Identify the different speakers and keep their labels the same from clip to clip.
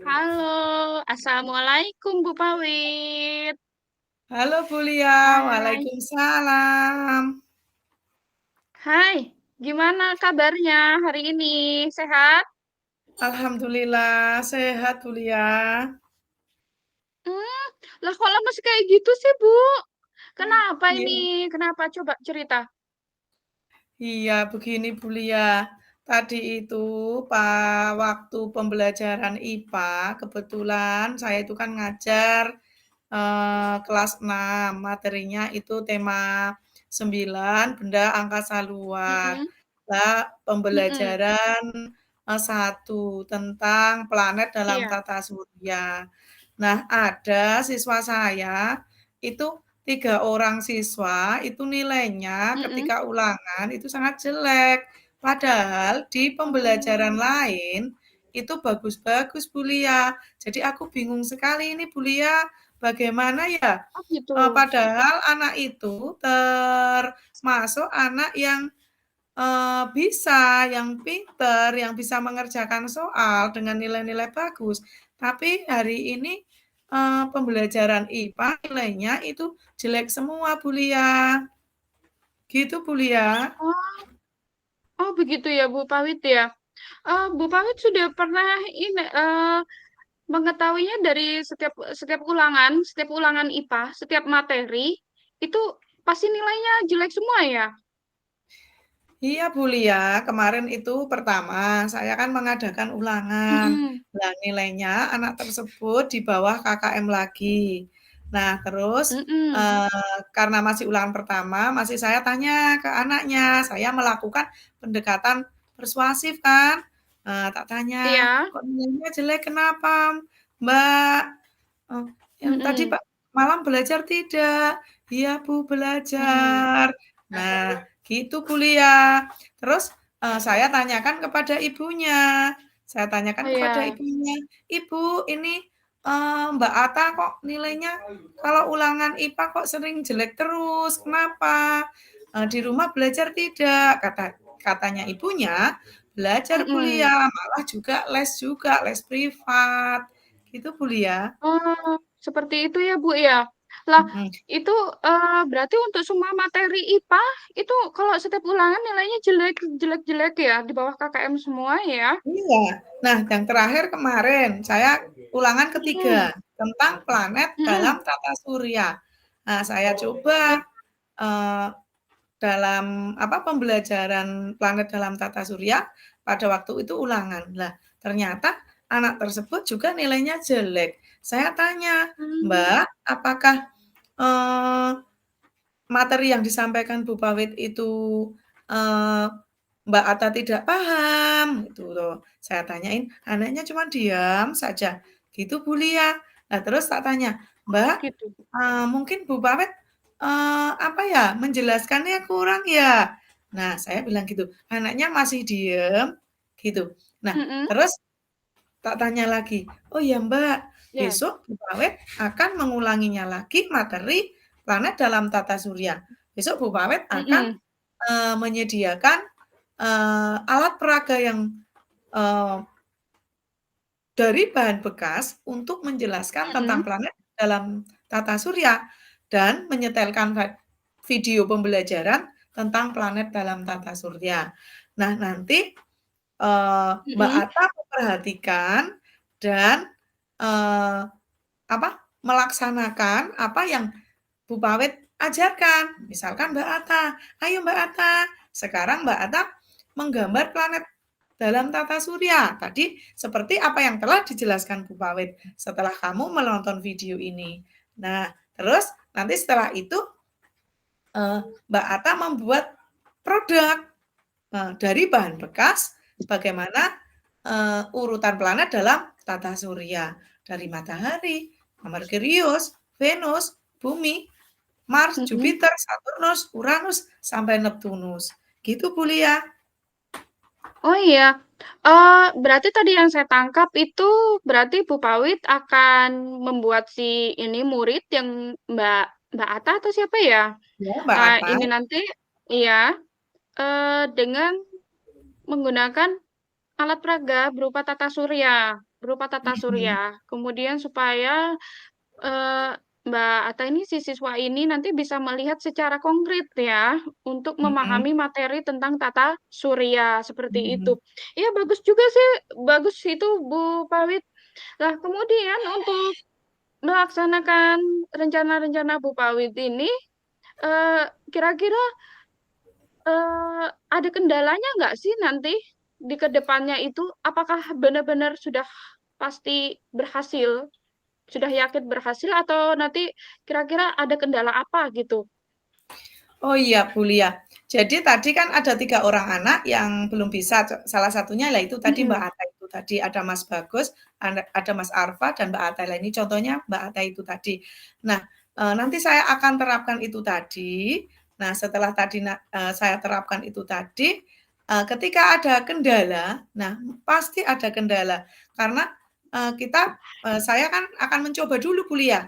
Speaker 1: Halo, Assalamualaikum Bu Pawit.
Speaker 2: Halo Bulia,
Speaker 1: Hai,
Speaker 2: Waalaikumsalam.
Speaker 1: hai, gimana kabarnya hari ini? Sehat?
Speaker 2: Alhamdulillah sehat Bulia.
Speaker 1: Hmm, lah kok lemes kayak gitu sih Bu? Kenapa
Speaker 2: Iya,
Speaker 1: ini? Kenapa? Coba cerita.
Speaker 2: iya begini Bulia. Tadi itu waktu pembelajaran IPA, kebetulan saya itu kan ngajar kelas 6. Materinya itu tema 9 benda angkasa luar.
Speaker 1: Mm-mm,
Speaker 2: Lah
Speaker 1: mm-mm,
Speaker 2: pembelajaran 1 tentang planet dalam
Speaker 1: iya,
Speaker 2: tata surya. Nah, ada siswa saya itu 3 orang siswa itu nilainya
Speaker 1: mm-mm.
Speaker 2: ketika ulangan itu sangat jelek. Padahal di pembelajaran
Speaker 1: Oh,
Speaker 2: lain itu bagus-bagus Bu Lia. Jadi aku bingung sekali ini Bu Lia, bagaimana ya?
Speaker 1: oh gitu.
Speaker 2: Padahal anak itu termasuk anak yang bisa, yang pinter, yang bisa mengerjakan soal dengan nilai-nilai bagus. Tapi hari ini pembelajaran IPA nilainya itu jelek semua, Bu Lia. Gitu, Bu Lia.
Speaker 1: Oh, oh begitu ya Bu Pawit ya. Bu Pawit sudah pernah ini mengetahuinya dari setiap setiap setiap ulangan IPA, setiap materi itu pasti nilainya jelek semua ya.
Speaker 2: Iya, Bu Lia, kemarin itu pertama saya kan mengadakan ulangan.
Speaker 1: Mm-mm,
Speaker 2: Nah, nilainya anak tersebut di bawah KKM lagi. Nah, terus
Speaker 1: mm-mm,
Speaker 2: karena masih ulangan pertama, masih saya tanya ke anaknya, saya melakukan pendekatan persuasif kan. Tak tanya,
Speaker 1: iya,
Speaker 2: kok nilainya jelek, kenapa, Mbak? Oh, yang tadi
Speaker 1: mm-mm,
Speaker 2: Pak malam belajar tidak? Iya Bu,
Speaker 1: mm-mm.
Speaker 2: belajar. Nah, gitu kuliah. Terus saya tanyakan kepada ibunya. Saya tanyakan
Speaker 1: Oh
Speaker 2: kepada
Speaker 1: ya,
Speaker 2: ibunya, Ibu, ini Mbak Ata kok nilainya kalau ulangan IPA kok sering jelek terus? Kenapa? Di rumah belajar tidak? Katanya ibunya, belajar
Speaker 1: mm-mm.
Speaker 2: kuliah, malah juga les privat. Gitu kuliah.
Speaker 1: Oh, seperti itu ya Bu ya. Lah,
Speaker 2: Mhm,
Speaker 1: itu berarti untuk semua materi IPA itu kalau setiap ulangan nilainya jelek jelek jelek ya di bawah KKM semua ya.
Speaker 2: iya. Nah, yang terakhir kemarin saya ulangan ketiga
Speaker 1: Mm-mm,
Speaker 2: tentang planet dalam
Speaker 1: mm-mm.
Speaker 2: tata surya. Nah, saya coba
Speaker 1: Ya,
Speaker 2: eee, dalam apa, pembelajaran planet dalam tata surya pada waktu itu ulangan. Lah, ternyata anak tersebut juga nilainya jelek. Saya tanya,
Speaker 1: hmm,
Speaker 2: "Mbak, apakah, eee, materi yang disampaikan Bu Pawit itu, eee, Mbak Atta tidak paham?" Gitu loh. Saya tanyain, anaknya cuma diam saja, gitu Bu Lia. Nah terus tak tanya, "Mbak,
Speaker 1: gitu.
Speaker 2: mungkin Bu Pawit, apa ya, menjelaskannya kurang ya?" Nah saya bilang gitu, anaknya masih diem, gitu. Nah
Speaker 1: Mm-mm,
Speaker 2: terus tak tanya lagi, "Oh ya Mbak,
Speaker 1: ya,
Speaker 2: besok Bu Pawet akan mengulanginya lagi materi planet dalam tata surya. Besok Bu Pawet akan
Speaker 1: mm-mm,
Speaker 2: menyediakan alat peraga yang eee, dari bahan bekas untuk menjelaskan tentang
Speaker 1: mm-mm,
Speaker 2: planet dalam tata surya dan menyetelkan video pembelajaran tentang planet dalam tata surya. Nah, nanti Mbak
Speaker 1: mm-mm,
Speaker 2: Atta memperhatikan dan, eee, apa, melaksanakan apa yang Bu Pawet ajarkan. Misalkan Mbak Atta, "Ayo Mbak Atta, sekarang Mbak Atta menggambar planet dalam tata surya." Tadi seperti apa yang telah dijelaskan Bu Pawet setelah kamu menonton video ini. Nah, terus nanti setelah itu, Mbak Atta membuat produk. Dari bahan bekas, bagaimana urutan planet dalam tata surya. Dari matahari, Merkurius, Venus, Bumi, Mars,
Speaker 1: mm-mm.
Speaker 2: Jupiter, Saturnus, Uranus, sampai Neptunus. Gitu, Bu Lia.
Speaker 1: Oh iya, berarti tadi yang saya tangkap itu berarti Bu Pawit akan membuat si ini murid yang Mbak Mbak Ata atau siapa ya?
Speaker 2: Ya, Mbak Atta.
Speaker 1: Ini nanti iya dengan menggunakan alat peraga berupa tata surya. berupa tata
Speaker 2: Mhm,
Speaker 1: surya. Kemudian supaya, eee, Mbak Atta ini, si siswa ini nanti bisa melihat secara konkret ya, untuk
Speaker 2: mhm,
Speaker 1: memahami materi tentang tata surya, seperti itu.
Speaker 2: mhm.
Speaker 1: Iya bagus juga sih, bagus itu Bu Pawit. Nah kemudian untuk melaksanakan rencana-rencana Bu Pawit ini, kira-kira, ada kendalanya nggak sih nanti di kedepannya itu? Apakah benar-benar sudah pasti berhasil, sudah yakin berhasil atau nanti kira-kira ada kendala apa gitu?
Speaker 2: Oh iya, Bu Lia. Jadi tadi kan ada 3 orang anak yang belum bisa, salah satunya lah itu tadi Mbak
Speaker 1: Mhm,
Speaker 2: Atta itu tadi, ada Mas Bagus, ada Mas Arfa, dan Mbak Atta. Lah ini contohnya Mbak Atta itu tadi. Nah, nanti saya akan terapkan itu tadi. Nah, setelah tadi saya terapkan itu tadi, ketika ada kendala, nah pasti ada kendala. Karena, saya kan akan mencoba dulu Bu Lia,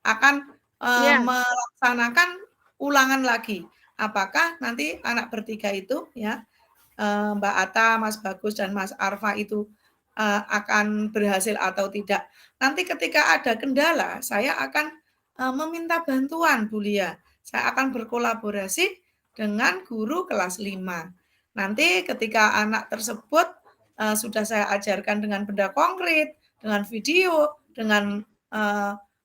Speaker 2: akan,
Speaker 1: iya,
Speaker 2: melaksanakan ulangan lagi. Apakah nanti anak bertiga itu ya, Mbak Atta, Mas Bagus, dan Mas Arfa itu, akan berhasil atau tidak. Nanti ketika ada kendala, saya akan, meminta bantuan Bu Lia. Saya akan berkolaborasi dengan guru kelas 5. Nanti ketika anak tersebut, sudah saya ajarkan dengan benda konkret, dengan video, dengan,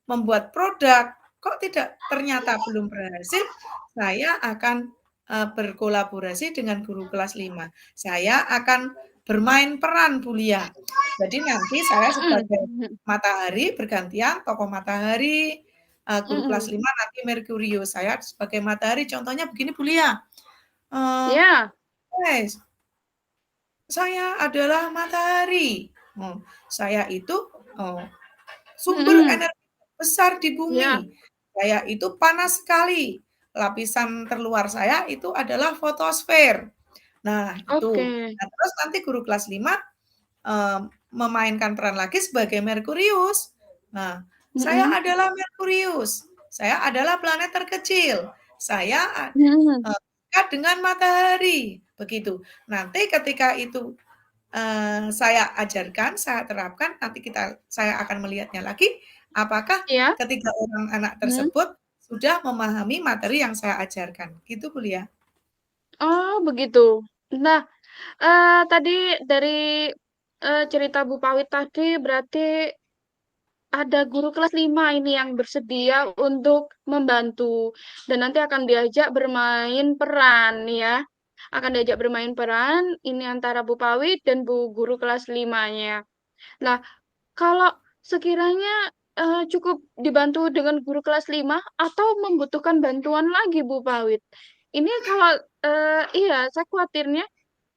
Speaker 2: membuat produk, kok tidak ternyata belum berhasil, saya akan, berkolaborasi dengan guru kelas 5. Saya akan bermain peran Bu Lia. Jadi nanti saya
Speaker 1: mhm,
Speaker 2: sebagai
Speaker 1: mhm,
Speaker 2: matahari bergantian, tokoh matahari, guru kelas
Speaker 1: mhm,
Speaker 2: 5 nanti Merkurius, saya sebagai matahari. Contohnya begini Bu Lia, eee,
Speaker 1: iya,
Speaker 2: "Guys, saya adalah matahari, saya itu, eee, sumber
Speaker 1: mhm,
Speaker 2: energi besar di
Speaker 1: iya,
Speaker 2: bumi. Saya itu panas sekali. Lapisan terluar saya itu adalah fotosfer." Nah,
Speaker 1: oke,
Speaker 2: itu. Nah, terus nanti guru kelas 5 memainkan peran lagi sebagai Merkurius. Nah, "Saya
Speaker 1: mhm,
Speaker 2: adalah Merkurius, saya adalah planet terkecil, saya
Speaker 1: mhm,
Speaker 2: dekat dengan matahari." Begitu. Nanti ketika itu saya ajarkan, saya terapkan, nanti saya akan melihatnya lagi, apakah
Speaker 1: iya,
Speaker 2: ketiga orang anak
Speaker 1: mhm.
Speaker 2: tersebut sudah memahami materi yang saya ajarkan, gitu Bu Lia.
Speaker 1: Oh begitu. Nah, tadi dari, cerita Bu Pawit tadi berarti ada guru kelas 5 ini yang bersedia untuk membantu dan nanti akan diajak bermain peran ya. Akan diajak bermain peran ini antara Bu Pawit dan Bu guru kelas 5-nya. Nah, kalau sekiranya, cukup dibantu dengan guru kelas 5 atau membutuhkan bantuan lagi Bu Pawit? Ini kalau, iya saya khawatirnya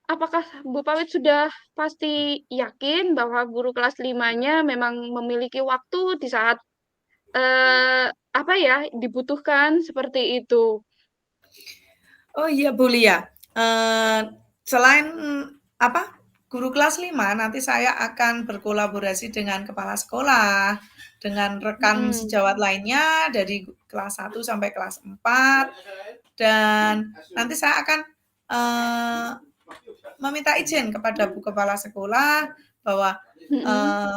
Speaker 1: apakah Bu Pawit sudah pasti yakin bahwa guru kelas 5-nya memang memiliki waktu di saat, apa ya, dibutuhkan seperti itu?
Speaker 2: Oh iya Bu Lia, selain apa, guru kelas 5 nanti saya akan berkolaborasi dengan kepala sekolah, dengan rekan
Speaker 1: Mhm,
Speaker 2: sejawat lainnya dari kelas 1 sampai kelas 4, dan nanti saya akan, eee, meminta izin kepada Bu Kepala Sekolah bahwa,
Speaker 1: mhm,
Speaker 2: eee,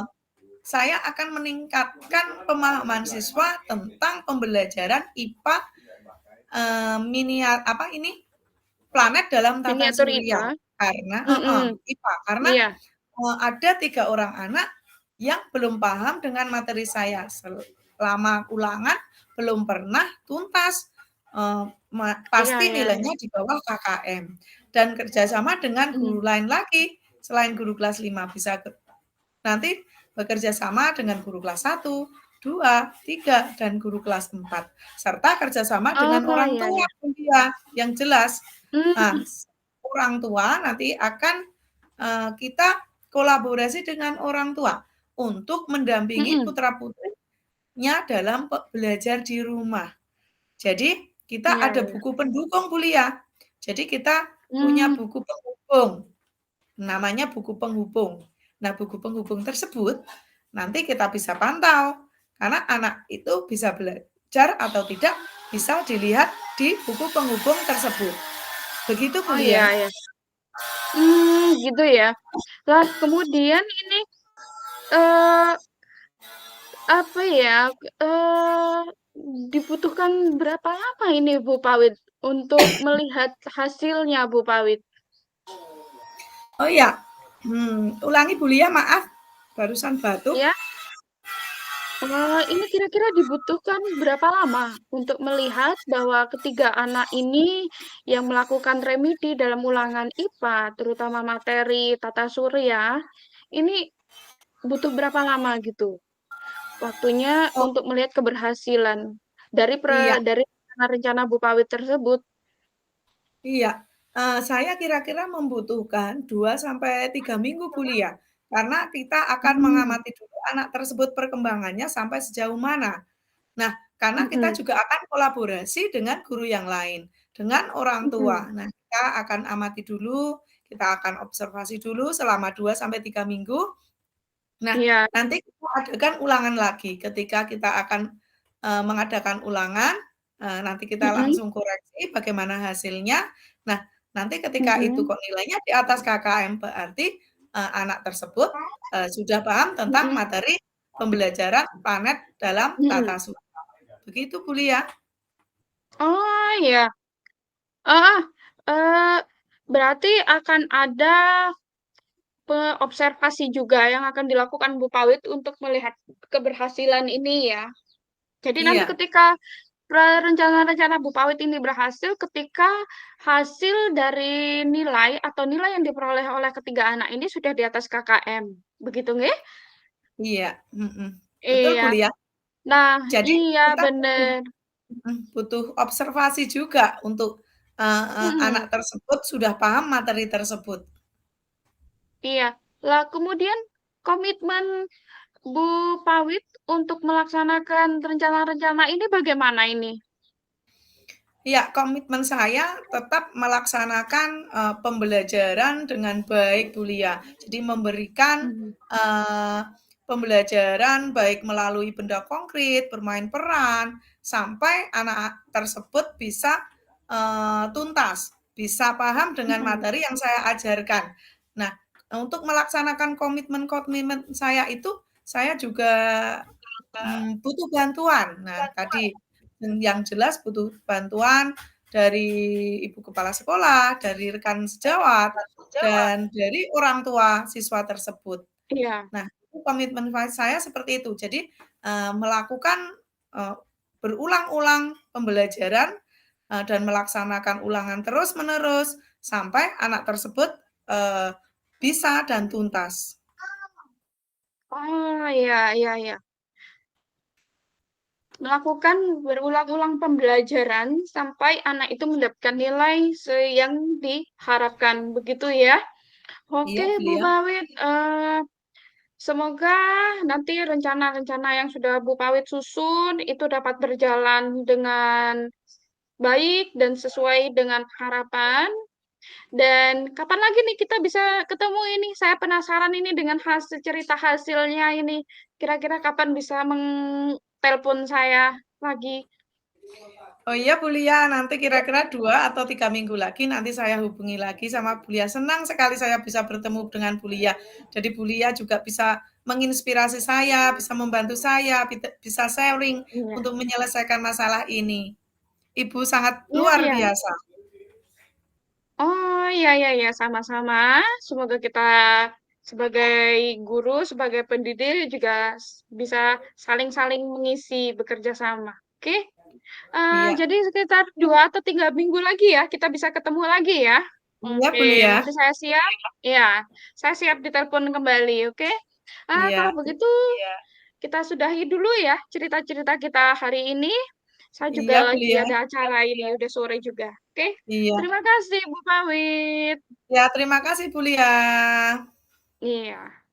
Speaker 2: saya akan meningkatkan pemahaman siswa tentang pembelajaran IPA, apa ini, planet dalam tata
Speaker 1: miniatur
Speaker 2: surya.
Speaker 1: IPA,
Speaker 2: Karena
Speaker 1: mhm,
Speaker 2: IPA, karena,
Speaker 1: iya,
Speaker 2: ada 3 orang anak yang belum paham dengan materi saya. Selama ulangan belum pernah tuntas, eee,
Speaker 1: iya
Speaker 2: pasti
Speaker 1: iya iya,
Speaker 2: nilainya di bawah KKM. Dan kerjasama dengan
Speaker 1: mhm,
Speaker 2: guru lain lagi, selain guru kelas 5 bisa nanti bekerja sama dengan guru kelas 1, 2, 3, dan guru kelas 4, serta kerjasama dengan
Speaker 1: oh
Speaker 2: orang
Speaker 1: iya
Speaker 2: tua
Speaker 1: iya,
Speaker 2: kuliah yang jelas. Nah,
Speaker 1: mmm,
Speaker 2: orang tua nanti akan, kita kolaborasi dengan orang tua untuk mendampingi
Speaker 1: mhm,
Speaker 2: putra-putrinya dalam belajar di rumah. Jadi, kita
Speaker 1: iya
Speaker 2: ada
Speaker 1: iya,
Speaker 2: buku pendukung Bu Lia. Jadi kita punya
Speaker 1: mmm,
Speaker 2: buku penghubung. Namanya buku penghubung. Nah, buku penghubung tersebut nanti kita bisa pantau, karena anak itu bisa belajar atau tidak bisa dilihat di buku penghubung tersebut. Begitu,
Speaker 1: oh iya
Speaker 2: Kuliah.
Speaker 1: iya, gitu ya. Lah kemudian ini, eee, apa ya, eee, dibutuhkan berapa lama ini Bu Pawit untuk melihat hasilnya Bu Pawit?
Speaker 2: Oh iya, ulangi Bu Lia, maaf, barusan batuk.
Speaker 1: Ya, ini kira-kira dibutuhkan berapa lama untuk melihat bahwa ketiga anak ini yang melakukan remedi dalam ulangan IPA, terutama materi tata surya, ini butuh berapa lama gitu waktunya
Speaker 2: Oh,
Speaker 1: untuk melihat keberhasilan dari
Speaker 2: iya.
Speaker 1: dari rencana-rencana Bu Pawit tersebut?
Speaker 2: Iya, saya kira-kira membutuhkan 2 sampai 3 minggu, Bu Lia, karena kita akan
Speaker 1: Hmm,
Speaker 2: mengamati dulu anak tersebut perkembangannya sampai sejauh mana. Nah, karena kita
Speaker 1: mhm,
Speaker 2: juga akan kolaborasi dengan guru yang lain, dengan orang tua.
Speaker 1: mhm,
Speaker 2: Nah, kita akan amati dulu, kita akan observasi dulu selama 2 sampai 3 minggu. Nah,
Speaker 1: iya,
Speaker 2: nanti kita adakan ulangan lagi. Ketika kita akan, mengadakan ulangan, nanti kita
Speaker 1: mhm,
Speaker 2: langsung koreksi bagaimana hasilnya. Nah, nanti ketika itu
Speaker 1: mhm,
Speaker 2: kok nilainya di atas KKM, berarti, anak tersebut, sudah paham tentang
Speaker 1: mhm,
Speaker 2: materi pembelajaran planet dalam tata
Speaker 1: mhm.
Speaker 2: surya. Begitu, Bu Lia.
Speaker 1: Oh, iya. Heeh, berarti akan ada observasi juga yang akan dilakukan Bu Pawit untuk melihat keberhasilan ini ya. Jadi nanti
Speaker 2: Iya,
Speaker 1: ketika rencana-rencana Bu Pawit ini berhasil, ketika hasil dari nilai atau nilai yang diperoleh oleh ketiga anak ini sudah di atas KKM, begitu nggih?
Speaker 2: iya, mhm. Betul, Bu
Speaker 1: Iya.
Speaker 2: Lia.
Speaker 1: Nah,
Speaker 2: Jadi
Speaker 1: iya
Speaker 2: kita butuh
Speaker 1: bener.
Speaker 2: butuh observasi juga untuk, anak
Speaker 1: Mhm,
Speaker 2: tersebut sudah paham materi tersebut.
Speaker 1: iya. Lah kemudian komitmen Bu Pawit untuk melaksanakan rencana-rencana ini bagaimana ini?
Speaker 2: Ya, komitmen saya tetap melaksanakan, pembelajaran dengan baik, Bu Lia. Jadi memberikan,
Speaker 1: Mhm,
Speaker 2: eee, pembelajaran baik melalui benda konkret, bermain peran, sampai anak tersebut bisa, tuntas, bisa paham dengan
Speaker 1: mhm,
Speaker 2: materi yang saya ajarkan. Nah, untuk melaksanakan komitmen-komitmen saya itu, saya juga butuh bantuan. Nah, tadi yang jelas butuh bantuan dari ibu kepala sekolah, dari rekan sejawat, dan dari orang tua siswa tersebut.
Speaker 1: iya.
Speaker 2: Nah, itu komitmen saya seperti itu. Jadi, melakukan, eee, berulang-ulang pembelajaran, dan melaksanakan ulangan terus-menerus sampai anak tersebut, eee, bisa dan tuntas.
Speaker 1: Oh, iya iya iya. Melakukan berulang-ulang pembelajaran sampai anak itu mendapatkan nilai yang diharapkan, begitu ya? Oke,
Speaker 2: Iya,
Speaker 1: Bu
Speaker 2: beliau.
Speaker 1: Pawit, semoga nanti rencana-rencana yang sudah Bu Pawit susun itu dapat berjalan dengan baik dan sesuai dengan harapan. Dan kapan lagi nih kita bisa ketemu ini? Saya penasaran ini dengan hasil cerita hasilnya ini. Kira-kira kapan bisa mengtelepon saya lagi?
Speaker 2: Oh iya Bu Lia, nanti kira-kira 2 atau 3 minggu lagi nanti saya hubungi lagi sama Bu Lia. Senang sekali saya bisa bertemu dengan Bu Lia. Jadi Bu Lia juga bisa menginspirasi saya, bisa membantu saya, bisa sharing
Speaker 1: Iya.
Speaker 2: untuk menyelesaikan masalah ini. Ibu sangat
Speaker 1: Iya,
Speaker 2: luar
Speaker 1: iya.
Speaker 2: biasa.
Speaker 1: Oh, iya, iya, iya, sama-sama. Semoga kita sebagai guru, sebagai pendidik juga bisa saling-saling mengisi, bekerja sama. Oke?
Speaker 2: Iya,
Speaker 1: Jadi sekitar 2 atau 3 minggu lagi ya, kita bisa ketemu lagi ya.
Speaker 2: iya Bu
Speaker 1: Oke,
Speaker 2: Lia.
Speaker 1: nanti saya siap. Ya, saya siap ditelepon kembali. Oke? Kalau
Speaker 2: Iya,
Speaker 1: begitu kita sudahi dulu ya cerita-cerita kita hari ini. Saya juga
Speaker 2: iya Bu
Speaker 1: lagi
Speaker 2: Lia.
Speaker 1: ada acara ini, udah sore juga. Oke?
Speaker 2: Iya.
Speaker 1: Terima kasih Bu Pawit.
Speaker 2: Ya, terima kasih Bu Lia.
Speaker 1: Iya.